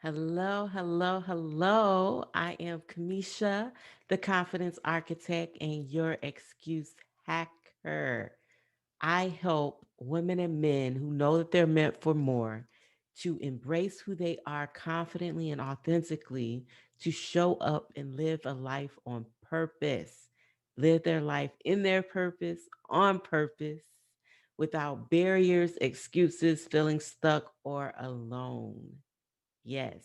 Hello, hello, hello. I am Kamisha, the confidence architect and your excuse hacker. I help women and men who know that they're meant for more to embrace who they are confidently and authentically, to show up and live a life on purpose, live their life in their purpose, on purpose, without barriers, excuses, feeling stuck or alone. Yes.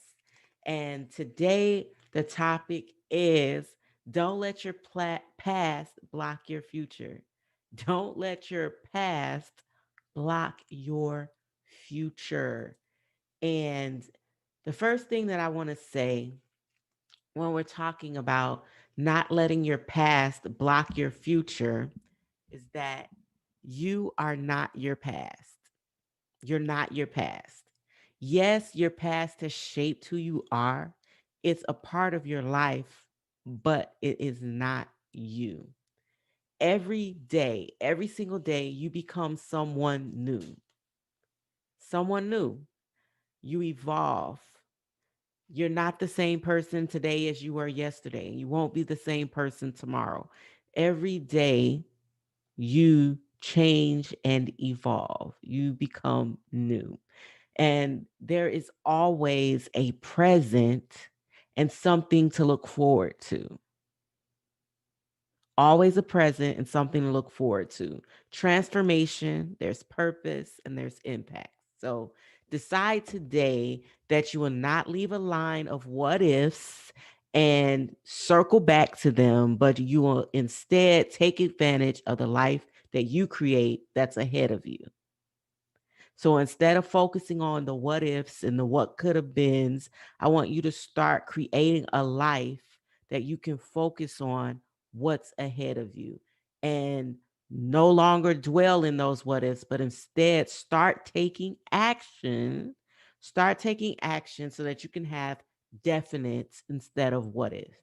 And today, the topic is don't let your past block your future. Don't let your past block your future. And the first thing that I want to say when we're talking about not letting your past block your future is that you are not your past. You're not your past. Yes, your past has shaped who you are. It's a part of your life, but it is not you. Every day, every single day, you become someone new. Someone new. You evolve. You're not the same person today as you were yesterday. You won't be the same person tomorrow. Every day, you change and evolve. You become new. And there is always a present and something to look forward to. Always a present and something to look forward to. Transformation, there's purpose, and there's impact. So decide today that you will not leave a line of what ifs and circle back to them, but you will instead take advantage of the life that you create that's ahead of you. So instead of focusing on the what ifs and the what could have beens, I want you to start creating a life that you can focus on what's ahead of you and no longer dwell in those what ifs, but instead start taking action. Start taking action so that you can have definites instead of what if.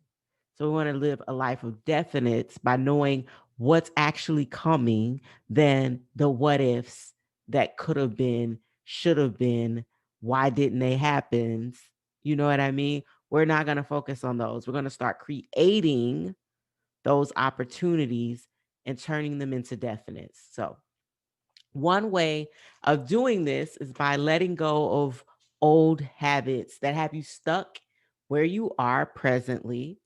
So we want to live a life of definites by knowing what's actually coming than the what ifs that could have been, should have been, why didn't they happen? You know what I mean? We're not going to focus on those. We're going to start creating those opportunities and turning them into definites. So, one way of doing this is by letting go of old habits that have you stuck where you are presently,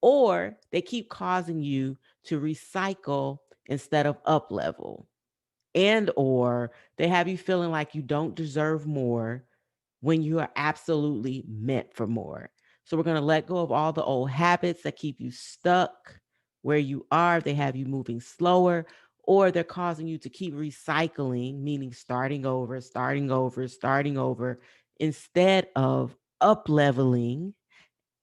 or they keep causing you to recycle instead of up level, and or they have you feeling like you don't deserve more when you are absolutely meant for more. So we're going to let go of all the old habits that keep you stuck where you are. They have you moving slower, or they're causing you to keep recycling, meaning starting over, starting over, starting over, instead of up leveling.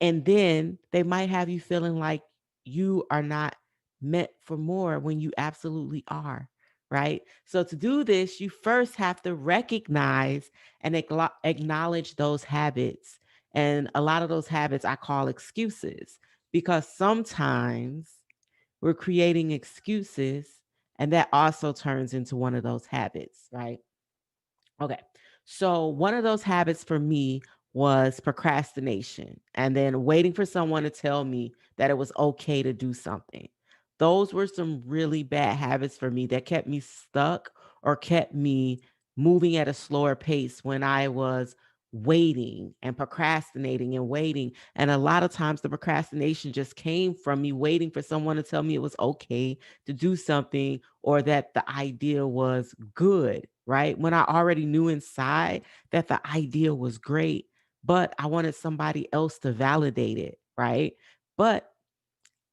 And then they might have you feeling like you are not meant for more when you absolutely are, right? So to do this, you first have to recognize and acknowledge those habits. And a lot of those habits I call excuses, because sometimes we're creating excuses and that also turns into one of those habits, right? Okay. So one of those habits for me was procrastination and then waiting for someone to tell me that it was okay to do something. Those were some really bad habits for me that kept me stuck or kept me moving at a slower pace when I was waiting and procrastinating and waiting. And a lot of times the procrastination just came from me waiting for someone to tell me it was okay to do something or that the idea was good, right? When I already knew inside that the idea was great, but I wanted somebody else to validate it, right? But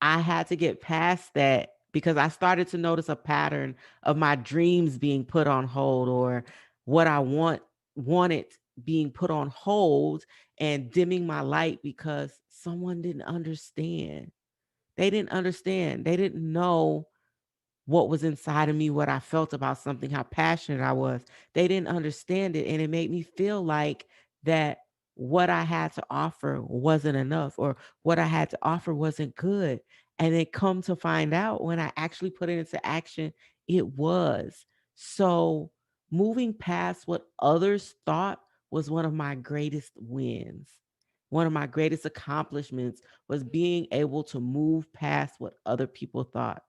I had to get past that because I started to notice a pattern of my dreams being put on hold or what I wanted being put on hold and dimming my light because someone didn't understand. They didn't understand. They didn't know what was inside of me, what I felt about something, how passionate I was. They didn't understand it. And it made me feel like that what I had to offer wasn't enough or what I had to offer wasn't good. And then come to find out when I actually put it into action, it was. So moving past what others thought was one of my greatest wins. One of my greatest accomplishments was being able to move past what other people thought.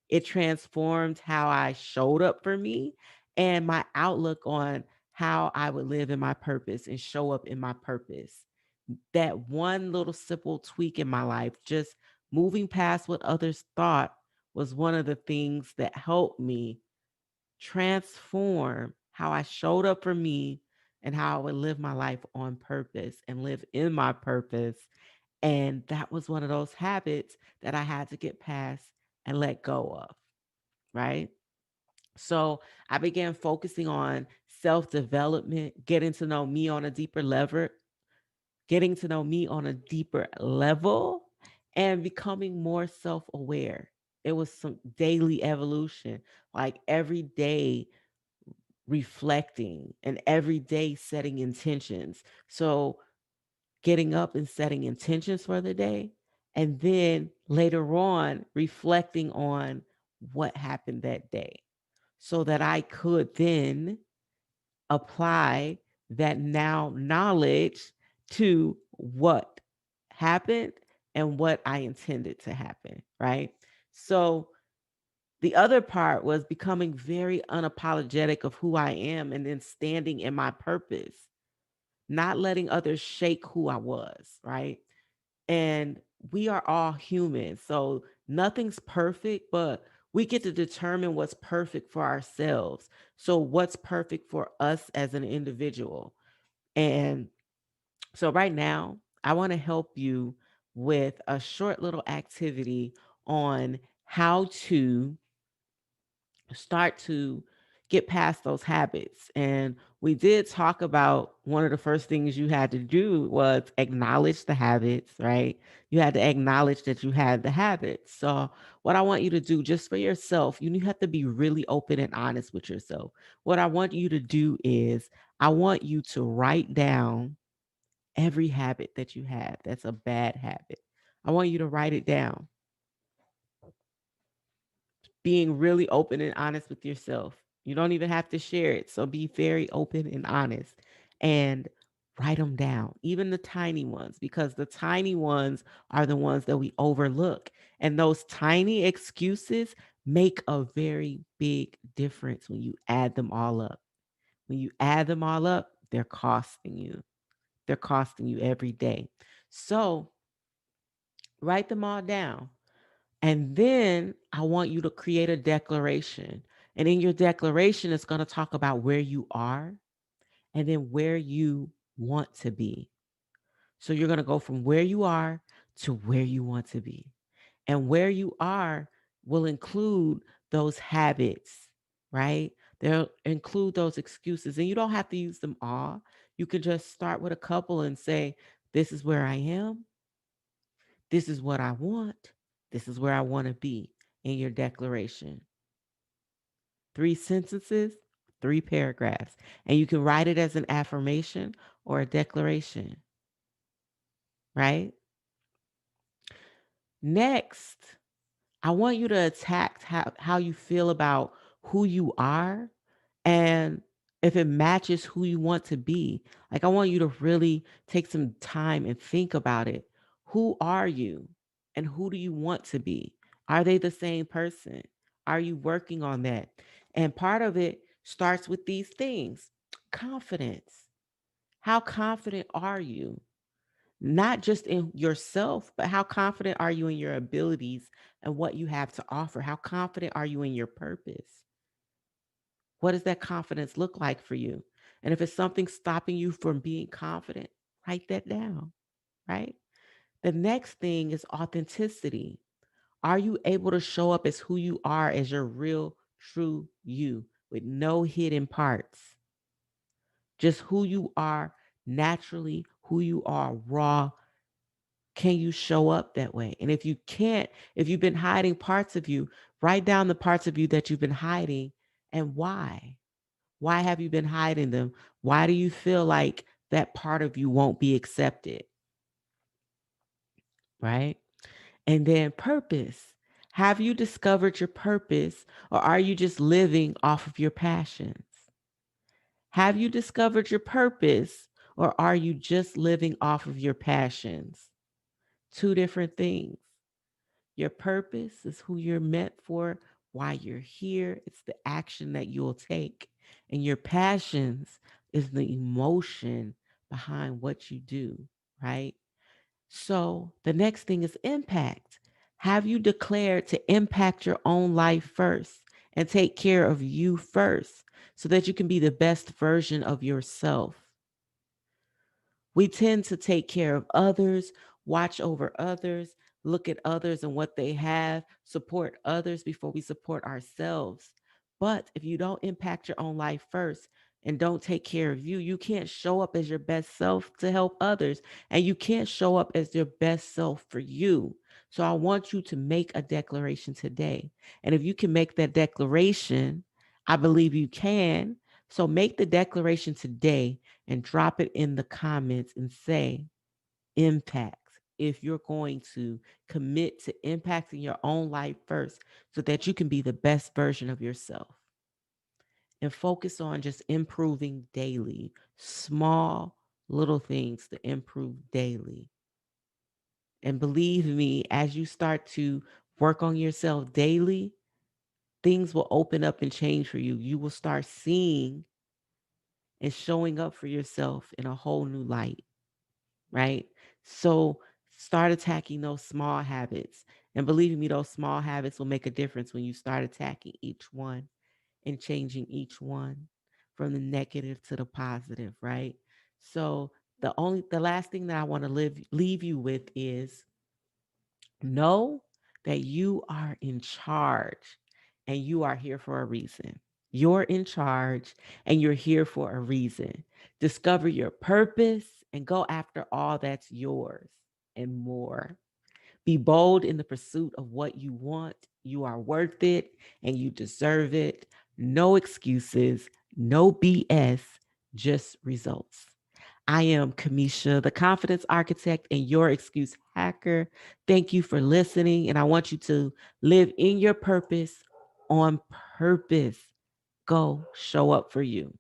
It transformed how I showed up for me and my outlook on how I would live in my purpose and show up in my purpose. That one little simple tweak in my life, just moving past what others thought, was one of the things that helped me transform how I showed up for me and how I would live my life on purpose and live in my purpose. And that was one of those habits that I had to get past and let go of, right? So I began focusing on self development, getting to know me on a deeper level, and becoming more self aware. It was some daily evolution, like every day reflecting and every day setting intentions. So getting up and setting intentions for the day, and then later on reflecting on what happened that day so that I could then apply that now knowledge to what happened and what I intended to happen, right? So the other part was becoming very unapologetic of who I am and then standing in my purpose, not letting others shake who I was, right? And we are all human. So nothing's perfect, but we get to determine what's perfect for ourselves. So, what's perfect for us as an individual? And so, right now, I want to help you with a short little activity on how to start to get past those habits. And we did talk about one of the first things you had to do was acknowledge the habits, right? You had to acknowledge that you had the habits. So, what I want you to do just for yourself, you have to be really open and honest with yourself. What I want you to do is, I want you to write down every habit that you have that's a bad habit. I want you to write it down, being really open and honest with yourself. You don't even have to share it. So be very open and honest and write them down, even the tiny ones, because the tiny ones are the ones that we overlook. And those tiny excuses make a very big difference when you add them all up. When you add them all up, they're costing you. They're costing you every day. So write them all down. And then I want you to create a declaration. And in your declaration, it's going to talk about where you are and then where you want to be. So you're going to go from where you are to where you want to be. And where you are will include those habits, right? They'll include those excuses. And you don't have to use them all. You can just start with a couple and say, this is where I am. This is what I want. This is where I want to be in your declaration. 3 sentences, 3 paragraphs. And you can write it as an affirmation or a declaration, right? Next, I want you to attack how you feel about who you are and if it matches who you want to be. Like, I want you to really take some time and think about it. Who are you and who do you want to be? Are they the same person? Are you working on that? And part of it starts with these things: confidence. How confident are you? Not just in yourself, but how confident are you in your abilities and what you have to offer? How confident are you in your purpose? What does that confidence look like for you? And if it's something stopping you from being confident, write that down, right? The next thing is authenticity. Are you able to show up as who you are, as your real, true you, with no hidden parts? Just who you are naturally, who you are raw. Can you show up that way? And if you can't, if you've been hiding parts of you, write down the parts of you that you've been hiding and why. Why have you been hiding them? Why do you feel like that part of you won't be accepted? Right? And then purpose. Have you discovered your purpose, or are you just living off of your passions? Have you discovered your purpose, Or are you just living off of your passions? Two different things. Your purpose is who you're meant for, why you're here. It's the action that you'll take. And your passions is the emotion behind what you do, right? So the next thing is impact. Have you declared to impact your own life first and take care of you first so that you can be the best version of yourself? We tend to take care of others, watch over others, look at others and what they have, support others before we support ourselves. But if you don't impact your own life first and don't take care of you, you can't show up as your best self to help others. And you can't show up as your best self for you. So I want you to make a declaration today. And if you can make that declaration, I believe you can. So make the declaration today and drop it in the comments and say impact if you're going to commit to impacting your own life first so that you can be the best version of yourself and focus on just improving daily, small little things to improve daily. And believe me, as you start to work on yourself daily, things will open up and change for you. You will start seeing and showing up for yourself in a whole new light, right? So start attacking those small habits. And believe me, those small habits will make a difference when you start attacking each one and changing each one from the negative to the positive, right? So the last thing that I want to leave you with is know that you are in charge and you are here for a reason. You're in charge and you're here for a reason. Discover your purpose and go after all that's yours and more. Be bold in the pursuit of what you want. You are worth it and you deserve it. No excuses, no BS, just results. I am Kamisha, the confidence architect and your excuse hacker. Thank you for listening. And I want you to live in your purpose on purpose. Go show up for you.